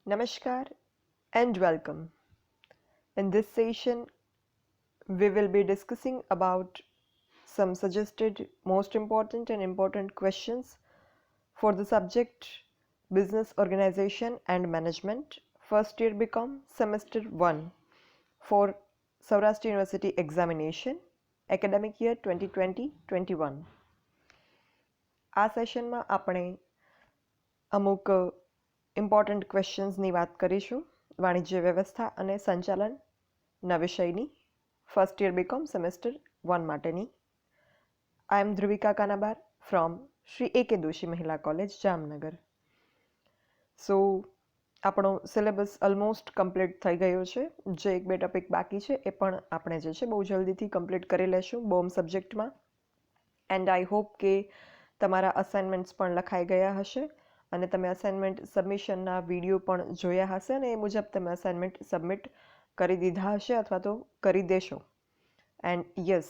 Namaskar and welcome. In this session, we will be discussing about some suggested most important questions for the subject Business Organization and Management, first year BCom, semester 1 for Saurashtra University examination, academic year 2020-21. આ સેશનમાં આપણે અમુક important ક્વેશ્ચન્સની વાત કરીશું વાણિજ્ય વ્યવસ્થા અને સંચાલનના વિષયની ફર્સ્ટ યર બીકોમ સેમેસ્ટર 1 માટેની. આઈ એમ ધ્રુવિકા કાનાબાર ફ્રોમ શ્રી A.K. દોશી મહિલા કોલેજ જામનગર. સો આપણો સિલેબસ ઓલમોસ્ટ કમ્પ્લીટ થઈ ગયો છે. જે એક બે ટોપિક બાકી છે એ પણ આપણે જે છે બહુ જલ્દીથી કમ્પ્લીટ કરી લેશું બોમ સબ્જેક્ટમાં. એન્ડ આઈ હોપ કે તમારા અસાઇનમેન્ટ્સ પણ લખાઈ ગયા હશે અને તમે અસાઇનમેન્ટ સબમિશનના વિડીયો પણ જોયા હશે અને એ મુજબ તમે અસાઇનમેન્ટ સબમિટ કરી દીધા હશે અથવા તો કરી દેશો. એન્ડ યસ,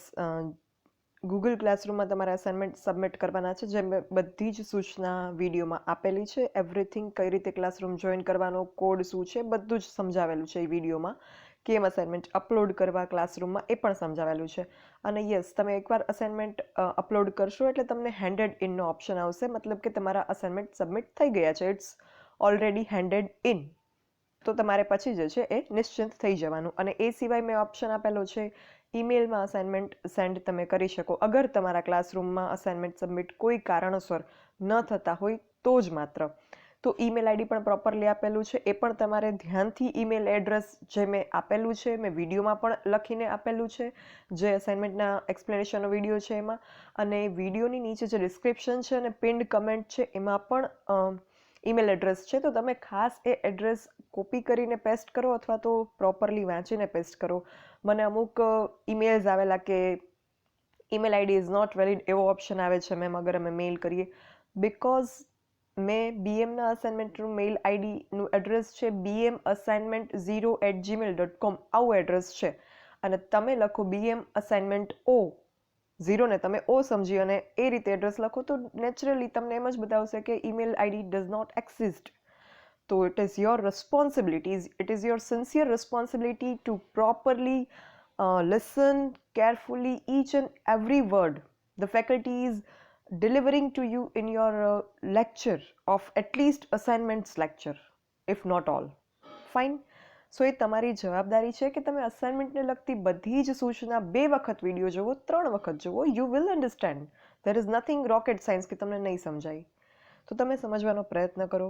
ગૂગલ ક્લાસરૂમમાં તમારે અસાઇનમેન્ટ સબમિટ કરવાના છે જે બધી જ સૂચના વિડીયોમાં આપેલી છે. એવરીથિંગ કઈ રીતે ક્લાસરૂમ જોઈન કરવાનો, કોડ શું છે, બધું જ સમજાવેલું છે એ વિડીયોમાં. કેમ અસાઇનમેન્ટ અપલોડ કરવા ક્લાસરૂમમાં એ પણ સમજાવેલું છે. અને યસ, તમે એકવાર અસાઇનમેન્ટ અપલોડ કરશો એટલે તમને હેન્ડેડ ઇનનો ઓપ્શન આવશે, મતલબ કે તમારા અસાઇનમેન્ટ સબમિટ થઈ ગયા છે, ઇટ્સ ઓલરેડી હેન્ડેડ ઇન. તો તમારે પછી જે છે એ નિશ્ચિંત થઈ જવાનું. અને એ સિવાય મેં ઓપ્શન આપેલો છે ઈમેલમાં અસાઇનમેન્ટ સેન્ડ તમે કરી શકો અગર તમારા ક્લાસરૂમમાં અસાઇનમેન્ટ સબમિટ કોઈ કારણોસર ન થતા હોય તો જ માત્ર. તો ઈમેલ આઈડી પણ પ્રોપરલી આપેલું છે, એ પણ તમારે ધ્યાનથી ઈમેલ એડ્રેસ જે મેં આપેલું છે, મેં વિડીયોમાં પણ લખીને આપેલું છે, જે અસાઇનમેન્ટના એક્સપ્લેનેશનનો વિડીયો છે એમાં, અને વિડીયોની નીચે જે ડિસ્ક્રિપ્શન છે અને પિન્ડ કમેન્ટ છે એમાં પણ ઈમેલ એડ્રેસ છે. તો તમે ખાસ એ એડ્રેસ કોપી કરીને પેસ્ટ કરો અથવા તો પ્રોપરલી વાંચીને પેસ્ટ કરો. મને અમુક ઈમેલ્સ આવેલા કે email ID is not valid એવો ઓપ્શન આવે છે મેમ અગર અમે મેઇલ કરીએ, બિકોઝ મેં બીએમના અસાઇનમેન્ટનું મેઇલ આઈડીનું એડ્રેસ છે bmassignment0@gmail.com, આવું એડ્રેસ છે. અને તમે લખો BM અસાઇનમેન્ટ O0 તમે O સમજી અને એ રીતે એડ્રેસ લખો તો નેચરલી તમને એમ જ બતાવશે કે email ID does not exist. તો it is your responsibility, it is your sincere responsibility to properly listen carefully each and every word the faculty is delivering to you in your lecture of at least assignments lecture, if not all. Fine. સો એ તમારી જવાબદારી છે કે તમે અસાઇનમેન્ટને લગતી બધી જ સૂચના 2 વખત વિડીયો જુઓ, 3 વખત જુઓ. You will understand. There is nothing rocket science કે તમને નહીં સમજાય. તો તમે સમજવાનો પ્રયત્ન કરો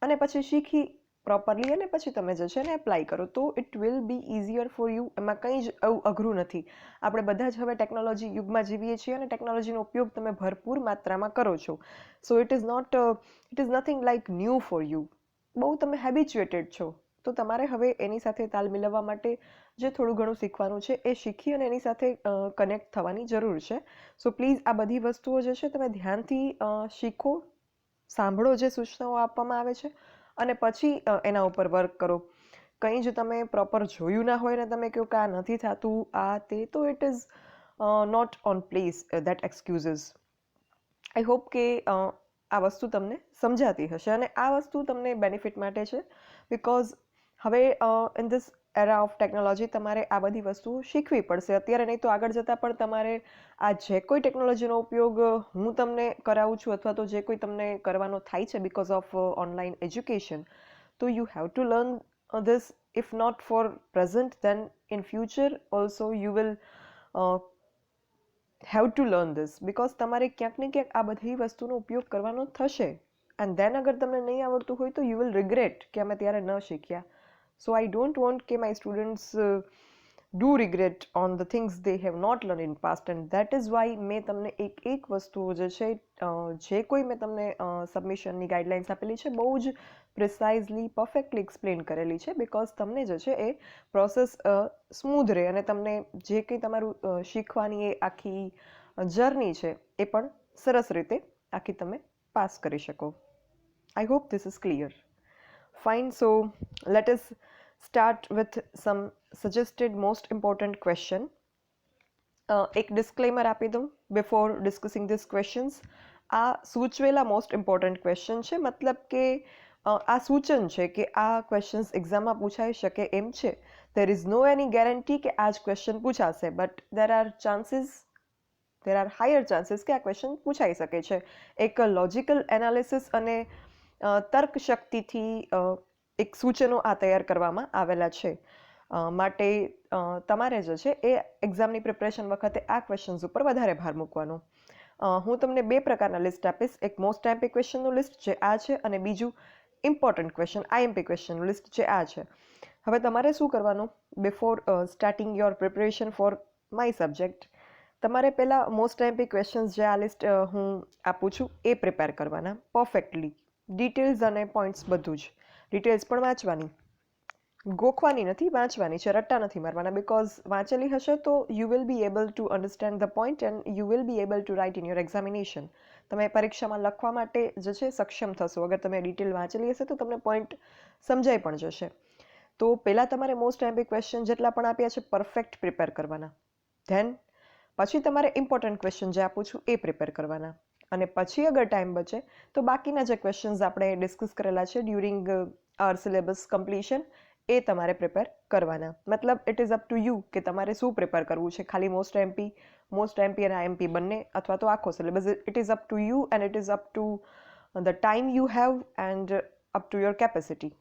અને પછી શીખી પ્રોપરલી અને પછી તમે જે છે ને એપ્લાય કરો તો it will be easier for you. એમાં કંઈ જ એવું અઘરું નથી. આપણે બધા જ હવે ટેકનોલોજી યુગમાં જીવીએ છીએ અને ટેકનોલોજીનો ઉપયોગ તમે ભરપૂર માત્રામાં કરો છો. So it is nothing like new for you. બહુ તમે હેબિચ્યુએટેડ છો. તો તમારે હવે એની સાથે તાલ મિલાવવા માટે જે થોડું ઘણું શીખવાનું છે એ શીખી અને એની સાથે કનેક્ટ થવાની જરૂર છે. સો પ્લીઝ આ બધી વસ્તુઓ જે છે તમે ધ્યાનથી શીખો, સાંભળો જે સૂચનાઓ આપવામાં આવે છે અને પછી એના ઉપર વર્ક કરો. કંઈ જ તમે પ્રોપર જોયું ના હોય ને તમે કહો કે આ નથી થતું આ તે, તો it is not on place that excuses. I hope કે આ વસ્તુ તમને સમજાતી હશે અને આ વસ્તુ તમને બેનિફિટ માટે છે બિકોઝ હવે in this era of technology તમારે આ બધી વસ્તુઓ શીખવી પડશે અત્યારે, નહીં તો આગળ જતાં પણ તમારે આ જે કોઈ ટેકનોલોજીનો ઉપયોગ હું તમને કરાવું છું અથવા તો જે કોઈ તમને કરવાનો થાય છે બિકોઝ ઓફ ઓનલાઈન એજ્યુકેશન, તો you have to learn this. If not for present then in future also you will have to learn this, because તમારે ક્યાંક ને ક્યાંક આ બધી વસ્તુનો ઉપયોગ કરવાનો થશે. એન્ડ દેન અગર તમને નહીં આવડતું હોય તો યુ વિલ રિગ્રેટ કે અમે ત્યારે ન શીખ્યા. સો આઈ ડોન્ટ વોન્ટ કે my students do regret on the things they have not learn in past. And that is why મેં તમને એક વસ્તુઓ જે છે જે કોઈ મેં તમને સબમિશનની ગાઈડલાઇન્સ આપેલી છે બહુ જ પ્રિસાઇઝલી પરફેક્ટલી એક્સપ્લેન કરેલી છે, બિકોઝ તમને જે છે એ પ્રોસેસ સ્મૂધ રહે અને તમને જે કંઈ તમારું શીખવાની એ આખી જર્ની છે એ પણ સરસ રીતે આખી તમે પાસ કરી શકો. I hope this is clear. Fine. So let us start with some suggested most important question. એક ડિસ્ક્લેમર આપી દઉં બિફોર ડિસ્કસિંગ ધીસ ક્વેશ્ચન્સ. આ સૂચવેલા મોસ્ટ ઇમ્પોર્ટન્ટ ક્વેશ્ચન છે, મતલબ કે આ સૂચન છે કે આ ક્વેશ્ચન્સ એક્ઝામમાં પૂછાઈ શકે એમ છે. There is no any guarantee કે આ જ ક્વેશ્ચન પૂછાશે, but there are higher chances કે આ ક્વેશ્ચન પૂછાઈ શકે છે. એક લોજિકલ એનાલિસિસ અને તર્ક શક્તિથી એક સૂચનો આ તૈયાર કરવામાં આવેલા છે. માટે તમારે જે છે એ એક્ઝામની પ્રિપરેશન વખતે આ ક્વેશ્ચન્સ ઉપર વધારે ભાર મૂકવાનો. હું તમને 2 પ્રકારના લિસ્ટ આપીશ. એક મોસ્ટ આઈએમપી ક્વેશ્ચનનું લિસ્ટ જે આ છે, અને બીજું ઇમ્પોર્ટન્ટ ક્વેશ્ચન આઈએમપી ક્વેશ્ચનનું લિસ્ટ જે આ છે. હવે તમારે શું કરવાનું, before starting your preparation for my subject, તમારે પહેલાં મોસ્ટ આઈએમપી ક્વેશ્ચન્સ જે આ લિસ્ટ હું આપું છું એ પ્રિપેર કરવાના પરફેક્ટલી, ડિટેલ્સ અને પોઈન્ટ્સ બધું જ. ડિટેલ્સ પણ વાંચવાની, ગોખવાની નથી, વાંચવાની છે, રટ્ટા નથી મારવાના. બિકોઝ વાંચેલી હશે તો you will be able to understand the point and you will be able to write in your examination. તમે પરીક્ષામાં લખવા માટે જે છે સક્ષમ થશો. અગર તમે ડિટેલ વાંચેલી હશે તો તમને પોઈન્ટ સમજાઈ પણ જશે. તો પહેલાં તમારે મોસ્ટ આઈએમપી ક્વેશ્ચન જેટલા પણ આપ્યા છે પરફેક્ટ પ્રિપેર કરવાના. ધેન પછી તમારે ઇમ્પોર્ટન્ટ ક્વેશ્ચન જે આપું છું એ પ્રિપેર કરવાના. અને પછી અગર ટાઈમ બચે તો બાકીના જે ક્વેશ્ચન્સ આપણે ડિસ્કસ કરેલા છે ડ્યુરિંગ આર સિલેબસ કમ્પ્લીશન એ તમારે પ્રિપેર કરવાના. મતલબ it is up to you કે તમારે શું પ્રિપેર કરવું છે. ખાલી મોસ્ટ આઈએમપી અને આઈએમપી બંને, અથવા તો આખો syllabus. It is up to you and it is up to the time you have end up to your capacity.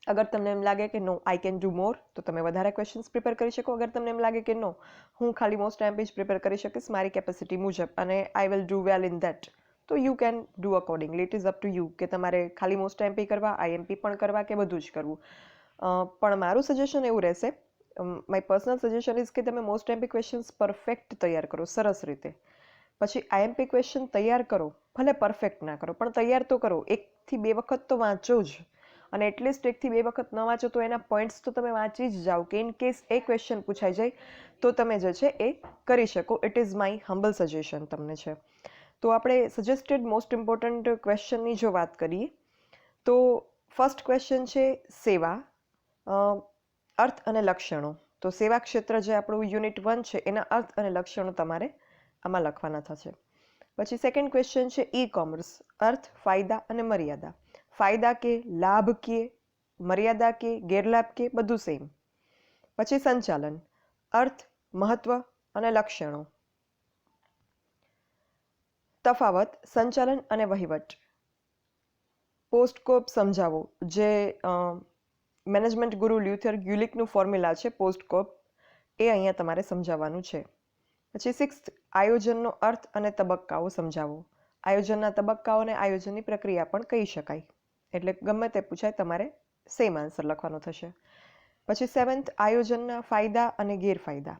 અગર તમને એમ લાગે કે નો આઈ કેન ડુ મોર તો તમે વધારે ક્વેશ્ચન્સ પ્રિપેર કરી શકો. અગર તમને એમ લાગે કે નો હું ખાલી મોસ્ટ આઈએમપી જ પ્રિપેર કરી શકીશ મારી કેપેસિટી મુજબ અને I will do well in that, તો you can do accordingly. It is up to you કે તમારે ખાલી મોસ્ટ આઈએમપી કરવા, આઈએમપી પણ કરવા કે બધું જ કરવું. પણ મારું સજેશન એવું રહેશે, માય પર્સનલ સજેશન ઇઝ કે તમે મોસ્ટ આઈએમપી ક્વેશ્ચન્સ પરફેક્ટ તૈયાર કરો સરસ રીતે. પછી આઈએમપી ક્વેશ્ચન તૈયાર કરો, ભલે પરફેક્ટ ના કરો પણ તૈયાર તો કરો. 1 થી 2 વખત તો વાંચો જ, અને એટલીસ્ટ 1 થી 2 વખત ન વાંચો તો એના પોઈન્ટ્સ તો તમે વાંચી જ જાઓ કે ઇન કેસ એ ક્વેશ્ચન પૂછાઈ જાય તો તમે જે છે એ કરી શકો. It is my humble suggestion તમને છે. તો આપણે સજેસ્ટેડ મોસ્ટ ઇમ્પોર્ટન્ટ ક્વેશ્ચનની જો વાત કરીએ તો ફર્સ્ટ ક્વેશ્ચન છે સેવા, અર્થ અને લક્ષણો. તો સેવા ક્ષેત્ર જે આપણું યુનિટ 1 છે એના અર્થ અને લક્ષણો તમારે આમાં લખવાના થશે. પછી સેકન્ડ ક્વેશ્ચન છે ઈ કોમર્સ, અર્થ, ફાયદા અને મર્યાદા. ફાયદા કે, લાભ કે, મર્યાદા કે, ગેરલાભ કે, બધું સેમ. પછી સંચાલન, અર્થ, મહત્વ અને લક્ષણો. તફાવત, સંચાલન અને વહીવટ. પોસ્ટકોપ સમજાવો, જે મેનેજમેન્ટ ગુરુ લ્યુથર ગ્યુલિકનું ફોર્મ્યુલા છે પોસ્ટકોપ, એ અહીંયા તમારે સમજાવવાનું છે. પછી 6th આયોજનનો અર્થ અને તબક્કાઓ સમજાવો. આયોજનના તબક્કાઓ અને આયોજનની પ્રક્રિયા પણ કહી શકાય. એટલે ગમે તે પૂછાય તમારે સેમ આન્સર લખવાનો થશે. પછી 7th આયોજનના ફાયદા અને ગેરફાયદા.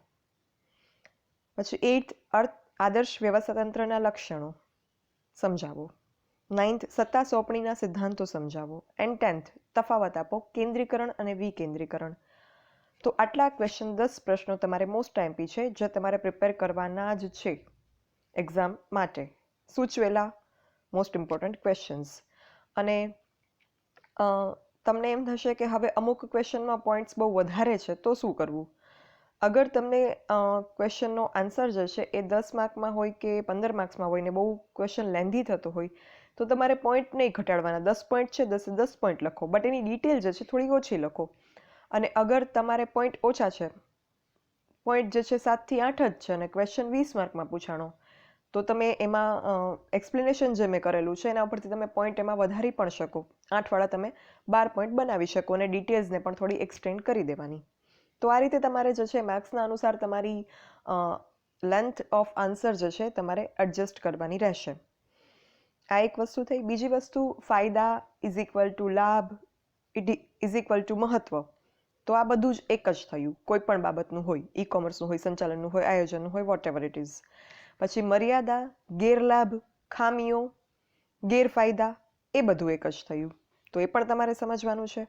પછી 8th આદર્શ વ્યવસ્થાતંત્રના લક્ષણો સમજાવો. 9th સત્તા સોંપણીના સિદ્ધાંતો સમજાવો. એન્ડ 10th તફાવત આપો, કેન્દ્રીકરણ અને વિકેન્દ્રીકરણ. તો આટલા ક્વેશ્ચન 10 પ્રશ્નો તમારે મોસ્ટ આઈએમપી છે જે તમારે પ્રિપેર કરવાના જ છે એક્ઝામ માટે. સૂચવેલા મોસ્ટ ઇમ્પોર્ટન્ટ ક્વેશ્ચન્સ. અને તમને એમ થશે કે હવે અમુક ક્વેશ્ચનમાં પોઈન્ટ્સ બહુ વધારે છે તો શું કરવું. અગર તમને ક્વેશ્ચનનો આન્સર જે છે એ 10 માર્કમાં હોય કે 15 માર્ક્સમાં હોય ને બહુ ક્વેશ્ચન લેન્ધી થતો હોય તો તમારે પોઈન્ટ નહીં ઘટાડવાના. 10 પોઈન્ટ છે 10 પોઈન્ટ લખો, બટ એની ડિટેલ જે છે થોડી ઓછી લખો. અને અગર તમારે પોઈન્ટ ઓછા છે, પોઈન્ટ જે છે 7 થી 8 જ છે અને ક્વેશ્ચન 20 માર્કમાં પૂછાણો, તો તમે એમાં એક્સપ્લેનેશન જે મેં કરેલું છે એના ઉપરથી તમે પોઈન્ટ એમાં વધારી પણ શકો. 8 વાળા તમે 12 પોઈન્ટ બનાવી શકો અને ડિટેલ્સને પણ થોડી એક્સટેન્ડ કરી દેવાની. તો આ રીતે તમારે જે છે માર્ક્સના અનુસાર તમારી લેન્થ ઓફ આન્સર જે છે તમારે એડજસ્ટ કરવાની રહેશે. આ એક વસ્તુ થઈ. બીજી વસ્તુ, ફાયદા ઇઝ ઇક્વલ ટુ લાભ ઇઝ ઇક્વલ ટુ મહત્વ. તો આ બધું જ એક જ થયું, કોઈ પણ બાબતનું હોય, ઈ કોમર્સનું હોય, સંચાલનનું હોય, આયોજનનું હોય, વોટ એવર ઇટ ઇઝ. પછી મર્યાદા, ગેરલાભ, ખામીઓ, ગેરફાયદા, એ બધું એક જ થયું. તો એ પણ તમારે સમજવાનું છે.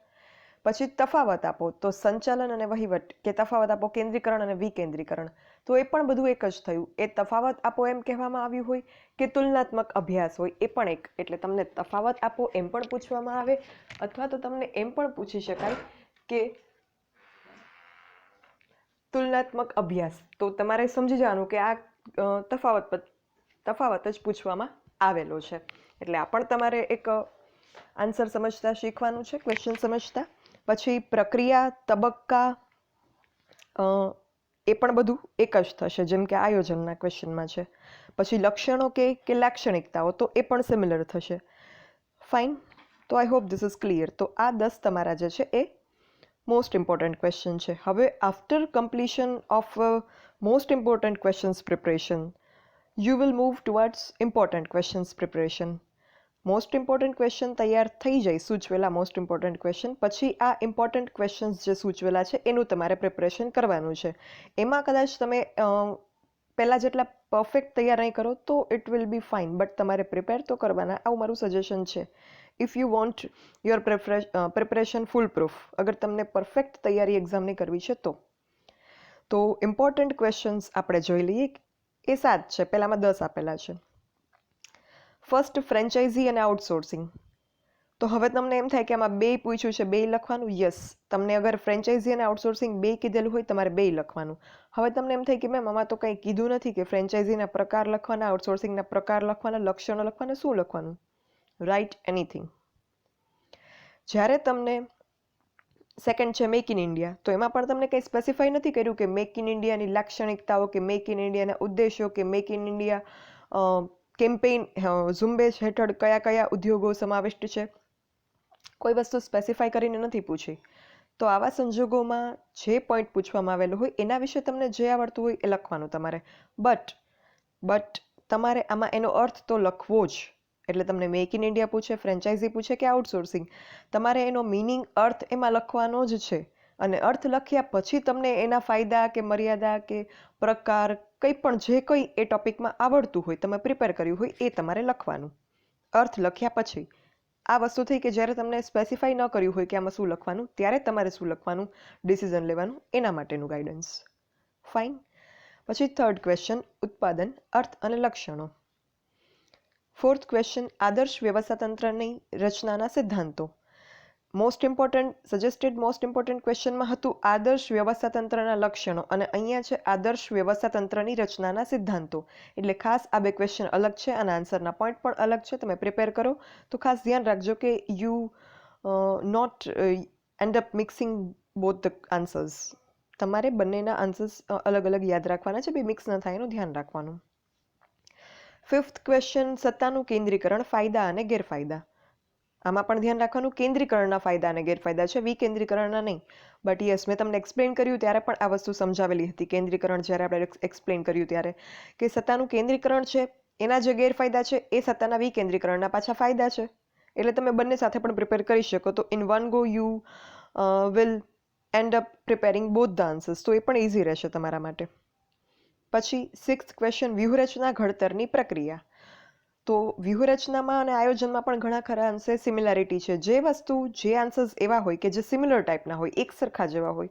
પછી તફાવત આપો, તો સંચાલન અને વહીવટ, કે તફાવત આપો કેન્દ્રીકરણ અને વિકેન્દ્રીકરણ, તો એ પણ બધું એક જ થયું. એ તફાવત આપો એમ કહેવામાં આવ્યું હોય કે તુલનાત્મક અભ્યાસ હોય એ પણ એક. એટલે તમને તફાવત આપો એમ પણ પૂછવામાં આવે, અથવા તો તમને એમ પણ પૂછી શકાય કે તુલનાત્મક અભ્યાસ. તો તમારે સમજી જવાનું કે આ તફાવત જ પૂછવામાં આવેલો છે. એટલે આ પણ તમારે એક આન્સર સમજતા શીખવાનું છે, ક્વેશ્ચન સમજતા. પછી પ્રક્રિયા, તબક્કા, એ પણ બધું એક જ થશે, જેમ કે આયોજનના ક્વેશ્ચનમાં છે. પછી લક્ષણો કે લાક્ષણિકતાઓ, તો એ પણ સિમિલર થશે. ફાઇન. તો I hope this is clear. તો આ 10 તમારા જે છે એ મોસ્ટ ઇમ્પોર્ટન્ટ ક્વેશ્ચન છે. હવે after completion of most important questions preparation, you will move towards important questions preparation. Most important question તૈયાર થઈ જાય, સૂચવેલા મોસ્ટ ઇમ્પોર્ટન્ટ ક્વેશ્ચન, પછી આ ઇમ્પોર્ટન્ટ ક્વેશ્ચન્સ જે સૂચવેલા છે એનું તમારે પ્રિપરેશન કરવાનું છે. એમાં કદાચ તમે પહેલાં જેટલા પરફેક્ટ તૈયાર નહીં કરો તો it will be fine, but તમારે પ્રિપેર તો કરવાના. આવું મારું સજેશન છે. If you want your preparation full proof, અગર તમને પરફેક્ટ તૈયારી એક્ઝામની કરવી છે તો ઇમ્પોર્ટન્ટ ક્વેશ્ચન્સ આપણે જોઈ લઈએ. એ 7 છે, પહેલામાં 10 આપેલા છે. ફર્સ્ટ, ફ્રેન્ચાઇઝી અને આઉટસોર્સિંગ. તો હવે તમને એમ થાય કે આમાં 2 પૂછ્યું છે, 2 લખવાનું. યસ, તમને અગર ફ્રેન્ચાઇઝી અને આઉટસોર્સિંગ 2 કીધેલું હોય, તમારે 2 લખવાનું. હવે તમને એમ થાય કે મેમ આમાં તો કંઈ કીધું નથી કે ફ્રેન્ચાઇઝીના પ્રકાર લખવાના, આઉટસોર્સિંગના પ્રકાર લખવાના, લક્ષણો લખવાના, શું લખવાનું? Write anything. જ્યારે તમને સેકન્ડ છે મેક ઇન ઇન્ડિયા, તો એમાં પણ તમને કંઈ સ્પેસિફાઈ નથી કર્યું કે મેક ઇન ઇન્ડિયાની લાક્ષણિકતાઓ, કે મેક ઇન ઇન્ડિયાના ઉદ્દેશો, કે મેક ઇન ઇન્ડિયા કેમ્પેઇન ઝુંબેશ હેઠળ કયા કયા ઉદ્યોગો સમાવિષ્ટ છે. કોઈ વસ્તુ સ્પેસિફાઈ કરીને નથી પૂછી. તો આવા સંજોગોમાં જે પોઈન્ટ પૂછવામાં આવેલો હોય એના વિશે તમને જે આવડતું હોય એ લખવાનું તમારે. બટ તમારે આમાં એનો અર્થ તો લખવો જ. એટલે તમને મેક ઇન ઇન્ડિયા પૂછે, ફ્રેન્ચાઇઝી પૂછે કે આઉટસોર્સિંગ, તમારે એનો મિનિંગ, અર્થ એમાં લખવાનો જ છે. અને અર્થ લખ્યા પછી તમને એના ફાયદા કે મર્યાદા કે પ્રકાર, કંઈ પણ જે કંઈ એ ટોપિકમાં આવડતું હોય, તમે પ્રિપેર કર્યું હોય, એ તમારે લખવાનું અર્થ લખ્યા પછી. આ વસ્તુ થઈ કે જ્યારે તમને સ્પેસિફાઈ ન કર્યું હોય કે આમાં શું લખવાનું, ત્યારે તમારે શું લખવાનું, ડિસિઝન લેવાનું, એના માટેનું ગાઈડન્સ. ફાઇન. પછી થર્ડ ક્વેશ્ચન, ઉત્પાદન, અર્થ અને લક્ષણો. ફોર્થ ક્વેશ્ચન, આદર્શ વ્યવસ્થાતંત્રની રચનાના સિદ્ધાંતો. મોસ્ટ ઇમ્પોર્ટન્ટ ક્વેશ્ચનમાં હતું આદર્શ વ્યવસ્થાતંત્રના લક્ષણો, અને અહીંયા છે આદર્શ વ્યવસ્થાતંત્રની રચનાના સિદ્ધાંતો. એટલે ખાસ આ 2 ક્વેશ્ચન અલગ છે અને આન્સરના પોઈન્ટ પણ અલગ છે. તમે પ્રિપેર કરો તો ખાસ ધ્યાન રાખજો કે you not end up mixing both the answers. તમારે બંનેના આન્સર્સ અલગ અલગ યાદ રાખવાના છે, બે મિક્સ ન થાય એનું ધ્યાન રાખવાનું. ફિફ્થ ક્વેશ્ચન, સત્તાનું કેન્દ્રીકરણ, ફાયદા અને ગેરફાયદા. આમાં પણ ધ્યાન રાખવાનું, કેન્દ્રીકરણના ફાયદા અને ગેરફાયદા છે, વિકેન્દ્રીકરણના નહીં. બટ યસ, મેં તમને એક્સપ્લેન કર્યું ત્યારે પણ આ વસ્તુ સમજાવેલી હતી. કેન્દ્રીકરણ જ્યારે આપણે એક્સપ્લેન કર્યું ત્યારે કે સત્તાનું કેન્દ્રીકરણ છે, એના જે ગેરફાયદા છે એ સત્તાના વિકેન્દ્રીકરણના પાછા ફાયદા છે. એટલે તમે બંને સાથે પણ પ્રિપેર કરી શકો. તો in one go you will end up preparing both the answers. તો એ પણ ઇઝી રહેશે તમારા માટે. પછી સિક્સ્થ ક્વેશ્ચન, વ્યૂહરચના ઘડતરની પ્રક્રિયા. તો વ્યૂહરચનામાં અને આયોજનમાં પણ ઘણા ખરા અંશે સિમિલારિટી છે. જે વસ્તુ, જે આન્સર્સ એવા હોય કે જે સિમિલર ટાઈપના હોય, એક સરખા જેવા હોય,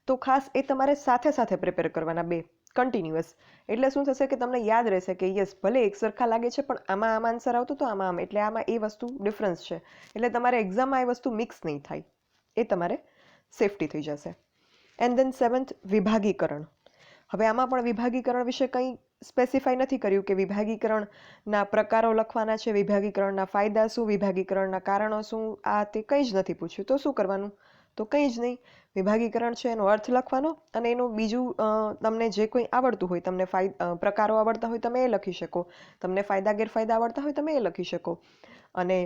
તો ખાસ એ તમારે સાથે સાથે પ્રિપેર કરવાના, 2 કન્ટિન્યુઅસ. એટલે શું થશે કે તમને યાદ રહેશે કે યસ, ભલે એક સરખા લાગે છે પણ આમાં આન્સર આવતો તો આમાં એટલે આમાં એ વસ્તુ ડિફરન્સ છે. એટલે તમારે એક્ઝામમાં એ વસ્તુ મિક્સ નહીં થાય, એ તમારે સેફટી થઈ જશે. And then 7th, વિભાગીકરણ. હવે આમાં પણ વિભાગીકરણ વિશે કંઈ સ્પેસિફાઈ નથી કર્યું કે વિભાગીકરણના પ્રકારો લખવાના છે, વિભાગીકરણના ફાયદા શું, વિભાગીકરણના કારણો શું, આ તે કંઈ જ નથી પૂછ્યું. તો શું કરવાનું? તો કંઈ જ નહીં. વિભાગીકરણ છે એનો અર્થ લખવાનો, અને એનું બીજું તમને જે કોઈ આવડતું હોય, તમને પ્રકારો આવડતા હોય તમે એ લખી શકો, તમને ફાયદા ગેરફાયદા આવડતા હોય તમે એ લખી શકો. અને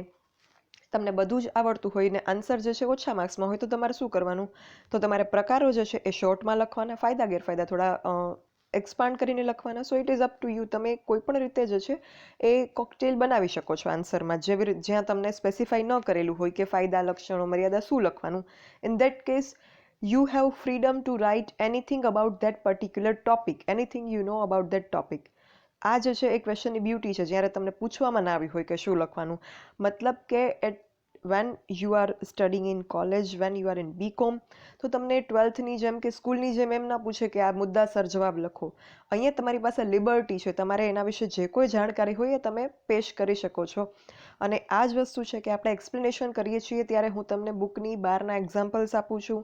તમને બધું જ આવડતું હોય ને આન્સર જે છે ઓછા માર્ક્સમાં હોય, તો તમારે શું કરવાનું? તો તમારે પ્રકારો જે છે એ શોર્ટમાં લખવાના, ફાયદા ગેરફાયદા થોડા એક્સપાન્ડ કરીને લખવાના. So it is up to you. તમે કોઈ પણ રીતે જે છે એ કોકટેલ બનાવી શકો છો આન્સરમાં, જ્યાં તમને સ્પેસિફાઈ ન કરેલું હોય કે ફાયદા, લક્ષણો, મર્યાદા શું લખવાનું. In that case you have freedom to write anything about that particular topic, anything you know about that topic. આ જે છે એ ક્વેશ્ચનની બ્યુટી છે, જ્યારે તમને પૂછવામાં ના આવી હોય કે શું લખવાનું. મતલબ કે when you are studying in college, when you are in BCom, તો તમને 12thની જેમ કે સ્કૂલની જેમ એમ ના પૂછે કે આ મુદ્દાસર જવાબ લખો. અહીંયા તમારી પાસે લિબર્ટી છે, તમારે એના વિશે જે કોઈ જાણકારી હોય એ તમે પેશ કરી શકો છો. અને આ જ વસ્તુ છે કે આપણે એક્સપ્લેનેશન કરીએ છીએ ત્યારે હું તમને બુકની બહારના એક્ઝામ્પલ્સ આપું છું,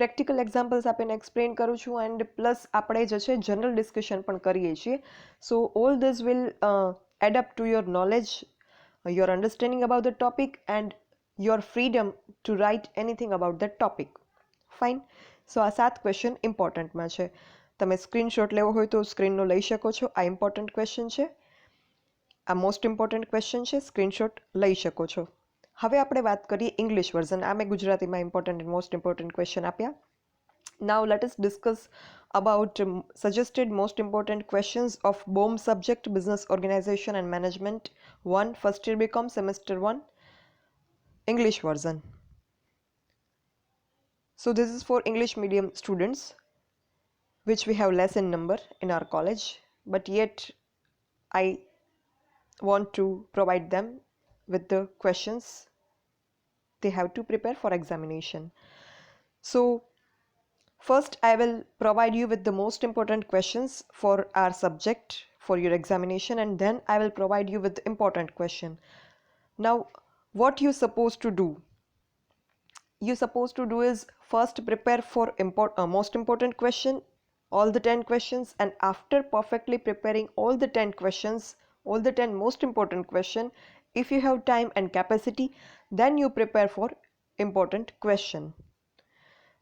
પ્રેક્ટિકલ એક્ઝામ્પલ્સ આપીને એક્સપ્લેન કરું છું, એન્ડ પ્લસ આપણે જે છે જનરલ ડિસ્કશન પણ કરીએ છીએ. So all this will add up to your knowledge, your understanding about the topic, and your freedom to write anything about that topic. Fine. So આ 7 ક્વેશ્ચન ઇમ્પોર્ટન્ટમાં છે. તમે સ્ક્રીનશોટ લેવો હોય તો સ્ક્રીનનો લઈ શકો છો. આ ઇમ્પોર્ટન્ટ ક્વેશ્ચન છે, આ મોસ્ટ ઇમ્પોર્ટન્ટ ક્વેશ્ચન છે, સ્ક્રીનશોટ લઈ શકો છો. હવે આપણે વાત કરીએ ઇંગ્લિશ વર્ઝન. આ મેં ગુજરાતીમાં important and most important question આપ્યા. Now let us discuss about suggested most important questions of BOM subject Business Organization and Management 1 first year BCom semester 1 English version. So this is for English medium students, which we have less in number in our college, but yet I want to provide them with the questions they have to prepare for examination. So first, I will provide you with the most important questions for our subject for your examination, and then I will provide you with the important question. Now, what you're supposed to do? You're supposed to do is first prepare for most important question, all the 10 questions, and after perfectly preparing all the 10 questions, all the 10 most important question, if you have time and capacity, then you prepare for important question.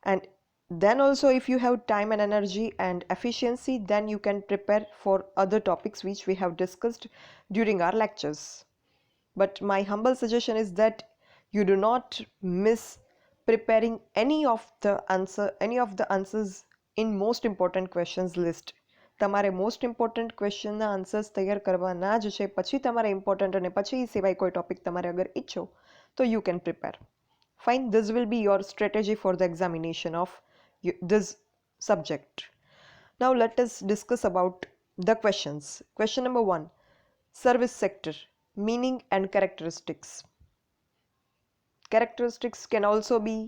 And then also if you have time and energy and efficiency, then you can prepare for other topics which we have discussed during our lectures. But my humble suggestion is that you do not miss preparing any of the answers in most important questions list. તમારે most important ક્વેશ્ચનના answers તૈયાર કરવાના જ છે. પછી તમારે important અને પછી સિવાય કોઈ ટોપિક તમારે અગર ઈચ્છો તો you can prepare. Fine, this will be your strategy for the examination of this subject. Now let us discuss about the questions. Question number 1, service sector, meaning and characteristics. Characteristics can also be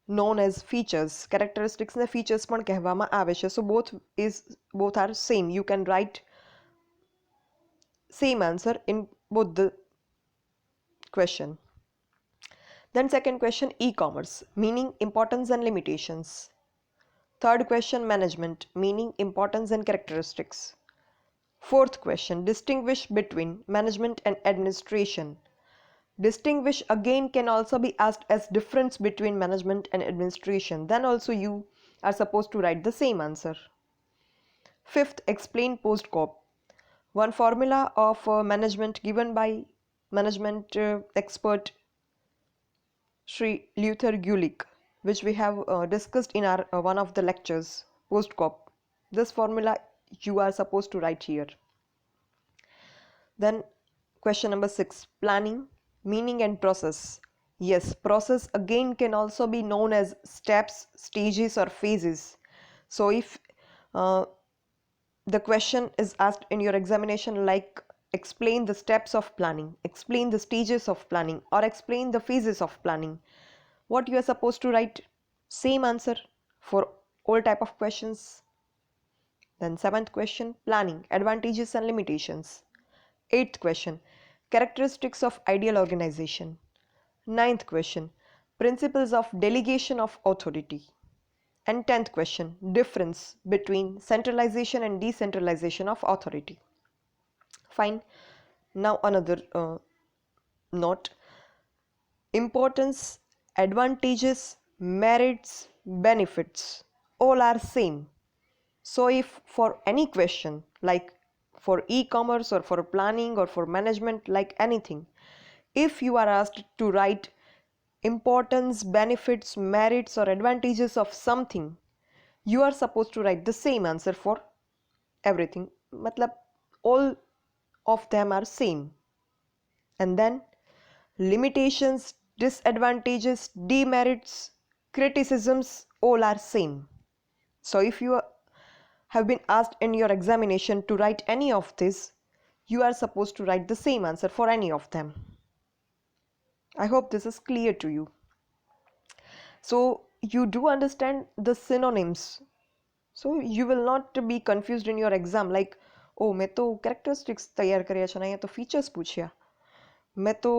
known as features. Characteristics ને features પણ કહેવામાં આવે છે. So both are same. You can write same answer in both the question. Then second question, e-commerce, meaning, importance and limitations. Third question, management, meaning, importance and characteristics. Fourth question, distinguish between management and administration. Distinguish again can also be asked as difference between management and administration. Then also you are supposed to write the same answer. Fifth, explain post-cop. One formula of management given by management expert Sri Luther Gulick, which we have discussed in our one of the lectures, post-cop. This formula you are supposed to write here. Then question number 6, planning, meaning and process. Yes, process again can also be known as steps, stages or phases. So if the question is asked in your examination like explain the steps of planning, explain the stages of planning, or explain the phases of planning, what you are supposed to write? Same answer for all type of questions. Then 7th question, planning, advantages and limitations. 8th question, characteristics of ideal organization. 9th question, principles of delegation of authority. And 10th question, difference between centralization and decentralization of authority. Fine. Now another note, importance, advantages, merits, benefits, all are same. So if for any question like for e-commerce or for planning or for management, like anything, if you are asked to write importance, benefits, merits or advantages of something, you are supposed to write the same answer for everything. Matlab all of them are same. And then limitations, disadvantages, demerits, criticisms, all are same. So if you have been asked in your examination to write any of this, you are supposed to write the same answer for any of them. I hope this is clear to you. So you do understand the synonyms. So you will not be confused in your exam like, oh મેં તો characteristics તૈયાર કર્યા છે અને અહીંયા તો features પૂછ્યા, મેં તો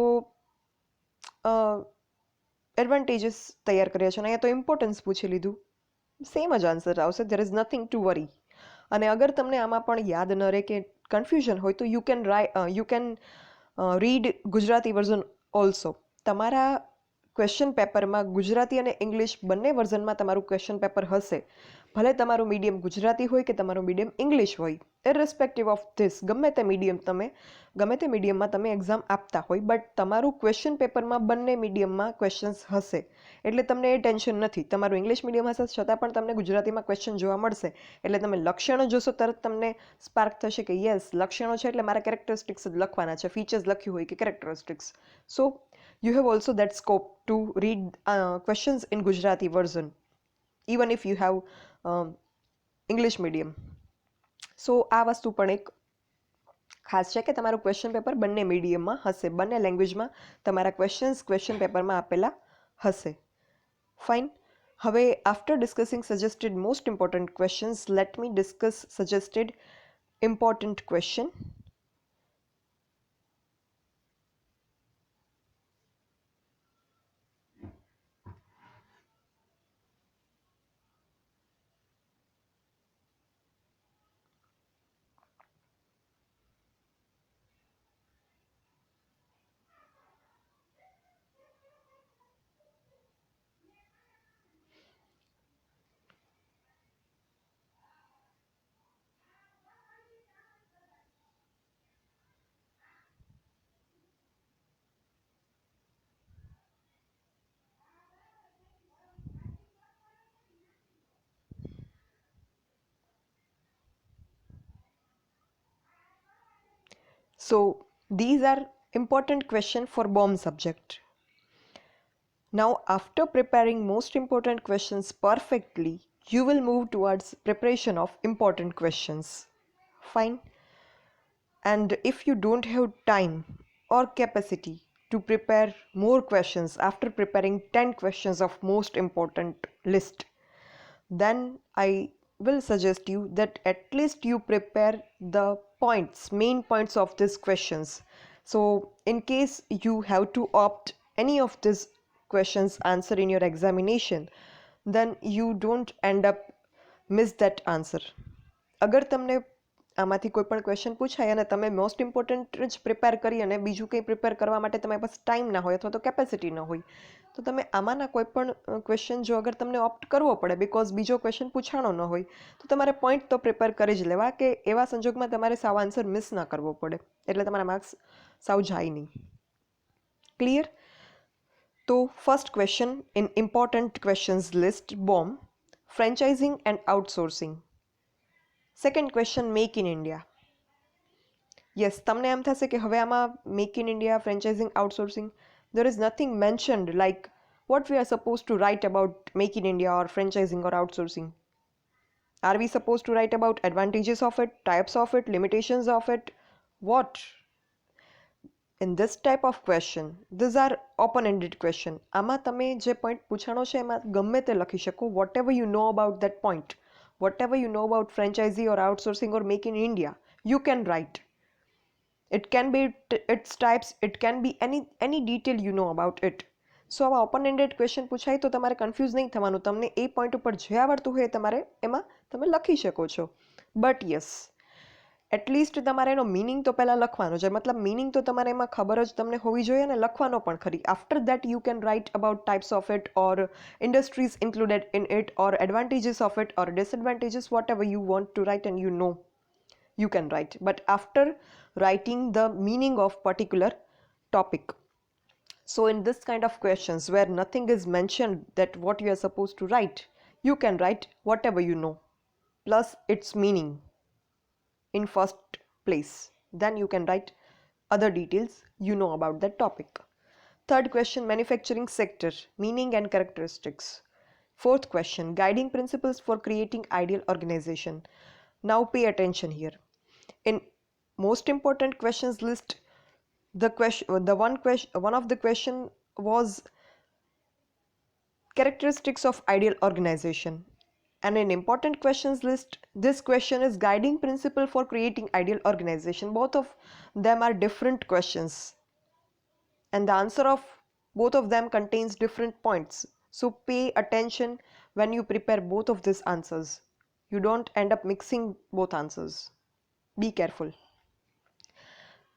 advantages તૈયાર કર્યા છે અને અહીંયા તો importance પૂછી લીધું. સેમ જ આન્સર આવશે. there is nothing to worry. અને અગર તમને આમાં પણ યાદ ન રહે કે કન્ફ્યુઝન હોય તો you can read Gujarati version also. તમારા ક્વેશ્ચન પેપરમાં ગુજરાતી અને ઇંગ્લિશ બંને વર્ઝનમાં તમારું ક્વેશ્ચન પેપર હશે. ભલે તમારું મીડિયમ ગુજરાતી હોય કે તમારું મીડિયમ ઇંગ્લિશ હોય, ઇરરિસ્પેક્ટિવ ઓફ ધીસ, ગમે તે મીડિયમમાં તમે એક્ઝામ આપતા હોય, બટ તમારું ક્વેશ્ચન પેપરમાં બંને મીડિયમમાં ક્વેશ્ચન્સ હશે. એટલે તમને એ ટેન્શન નથી. તમારું ઇંગ્લિશ મીડિયમ હશે છતાં પણ તમને ગુજરાતીમાં ક્વેશ્ચન જોવા મળશે. એટલે તમે લક્ષણો જોશો તરત તમને સ્પાર્ક થશે કે યસ, લક્ષણો છે એટલે મારા કેરેક્ટરિસ્ટિક્સ જ લખવાના છે, ફીચર્સ લખ્યું હોય કે characteristics. So you have also that scope to read questions in Gujarati version, even if you have English medium. So આ વસ્તુ પણ એક ખાસ છે કે તમારું ક્વેશ્ચન પેપર બંને મીડિયમમાં હશે, બંને લેંગ્વેજમાં તમારા ક્વેશ્ચન પેપરમાં આપેલા હશે. ફાઇન. હવે after discussing suggested most important questions, let me discuss suggested important question. So these are important questions for BOM subject. Now after preparing most important questions perfectly, you will move towards preparation of important questions. Fine. And if you don't have time or capacity to prepare more questions after preparing 10 questions of most important list, then I will suggest you that at least you prepare the main points of these questions. So in case you have to opt any of these questions answer in your examination, then you don't end up miss that answer. અગર તમને આમાંથી કોઈ પણ question પૂછાય અને તમે most important જ prepare કરી અને બીજું કંઈ પ્રિપેર કરવા માટે તમારી પાસે ટાઈમ ના હોય અથવા તો કેપેસિટી ન હોય, તો તમે આમાંના કોઈ પણ ક્વેશ્ચન જો અગર તમને ઓપ્ટ કરવો પડે બિકોઝ બીજો ક્વેશ્ચન પૂછાણો ન હોય, તો તમારે પોઈન્ટ તો પ્રિપેર કરી જ લેવા કે એવા સંજોગમાં તમારે સાવ આન્સર મિસ ના કરવો પડે, એટલે તમારા માર્ક્સ સાવ જાય નહીં. ક્લિયર? તો first question in important questions list bomb, franchising and outsourcing. Second question, make in India. Yes, તમને એમ થશે કે હવે આમાં make in India, franchising, outsourcing, there is nothing mentioned like what we are supposed to write about make in India or franchising or outsourcing. Are we supposed to write about advantages of it, types of it, limitations of it? What? In this type of question, these are open-ended question. આમાં તમે જે point પૂછાણો છે એમાં ગમે તે લખી શકો, whatever you know about that point, whatever you know about franchisee or outsourcing or make in India, you can write. It can be its types, it can be any detail you know about it. સો આવા open ended question પૂછાય તો તમારે confuse નહીં થવાનું, તમને એ point ઉપર જે આવડતું હોય તમારે એમાં તમે લખી શકો છો. બટ યસ, એટલીસ્ટ તમારે એનો મિનિંગ તો પહેલાં લખવાનો છે, મતલબ મિનિંગ તો તમારે એમાં ખબર જ તમને હોવી જોઈએ અને લખવાનો પણ ખરી. After that you can write about types of it or industries included in it or advantages of it or disadvantages, whatever you want to write and you know, you can write. But after writing the meaning of particular topic, so in this kind of questions where nothing is mentioned that what you are supposed to write, you can write whatever you know plus its meaning in first place, then you can write other details you know about that topic. Third question, manufacturing sector, meaning and characteristics. Fourth question, guiding principles for creating ideal organization. Now pay attention here. In most important questions list, one of the question was characteristics of ideal organization, and in important questions list, this question is guiding principle for creating ideal organization. Both of them are different questions and the answer of both of them contains different points. So pay attention when you prepare both of these answers. You don't end up mixing both answers. Be careful.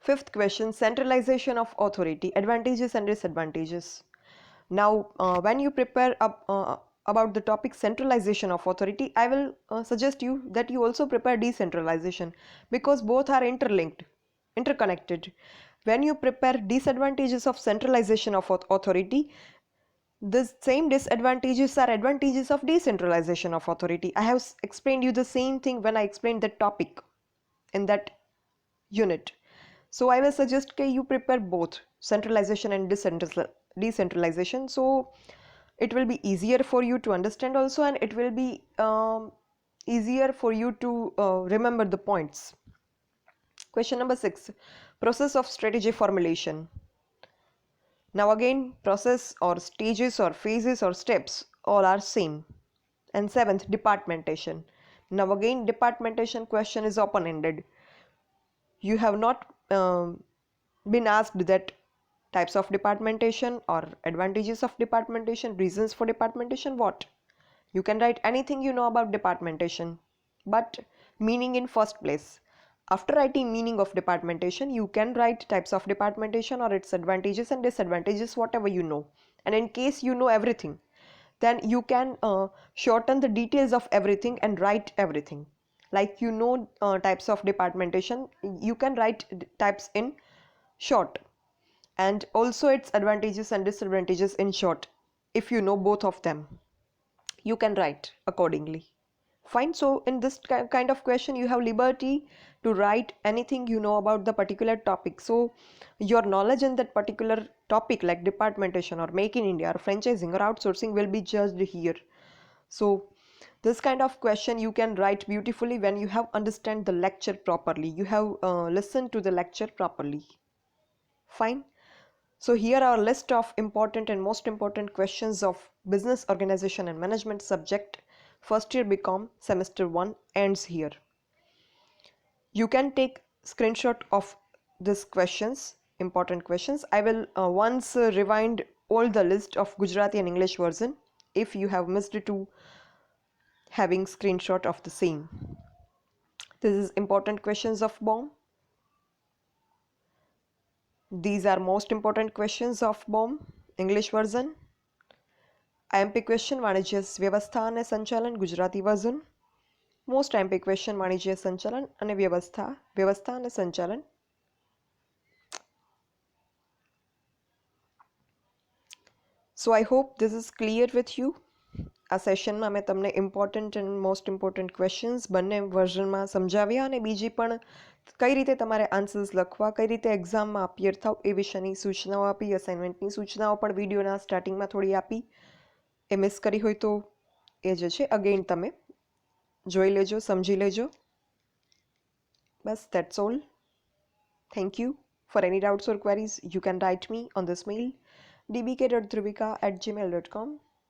Fifth question, centralization of authority, advantages and disadvantages. Now, when you prepare about the topic centralization of authority, I will suggest you that you also prepare decentralization, because both are interlinked, interconnected. When you prepare disadvantages of centralization of authority, the same disadvantages are advantages of decentralization of authority. I have explained you the same thing when I explained that topic in that unit. So I will suggest that you prepare both centralization and decentralization, so it will be easier for you to understand also, and it will be easier for you to remember the points. Question number 6, process of strategy formulation. Now again, process or stages or phases or steps all are same. And seventh, departmentation. Now again, departmentation question is open-ended. You have not been asked that types of departmentation or advantages of departmentation, reasons for departmentation, what? You can write anything you know about departmentation, but meaning in first place. After writing meaning of departmentation, you can write types of departmentation or its advantages and disadvantages, whatever you know. And in case you know everything, then you can shorten the details of everything and write everything. Like you know types of departmentation, you can write types in short, and also its advantages and disadvantages in short. If you know both of them, you can write accordingly. Fine. So in this kind of question, you have liberty to write anything you know about the particular topic. So your knowledge in that particular topic, like departmentation or make in India or franchising or outsourcing, will be judged here. So this kind of question you can write beautifully when you have understand the lecture properly, you have listened to the lecture properly. Fine. So here are a list of important and most important questions of business organization and management subject. First year BCom semester 1 ends here. You can take screenshot of these questions, important questions. I will once rewind all the list of Gujarati and English version if you have missed to having screenshot of the same. This is important questions of BOM. These are most important questions of BOM English version. IMP question વાણિજ્ય વ્યવસ્થા અને સંચાલન Gujarati version. Most IMP question વાણિજ્ય સંચાલન અને વ્યવસ્થા અને સંચાલન. So I hope this is clear with you. આ સેશનમાં મેં તમને important and most important questions બંને વર્ઝનમાં સમજાવ્યા, અને બીજી પણ કઈ રીતે તમારે આન્સર્સ લખવા, કઈ રીતે એક્ઝામમાં અપિયર થાવ એ વિશેની સૂચનાઓ આપી. અસાઇનમેન્ટની સૂચનાઓ પણ વિડીયોના સ્ટાર્ટિંગમાં થોડી આપી. એ મિસ કરી હોય તો એ જે છે અગેન તમે જોઈ લેજો, સમજી લેજો. બસ that's all. Thank you. For any doubts or queries, you can write me on this mail dbk.dhruvika@gmail.com.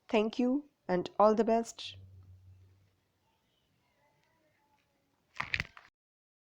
Thank you and all the best.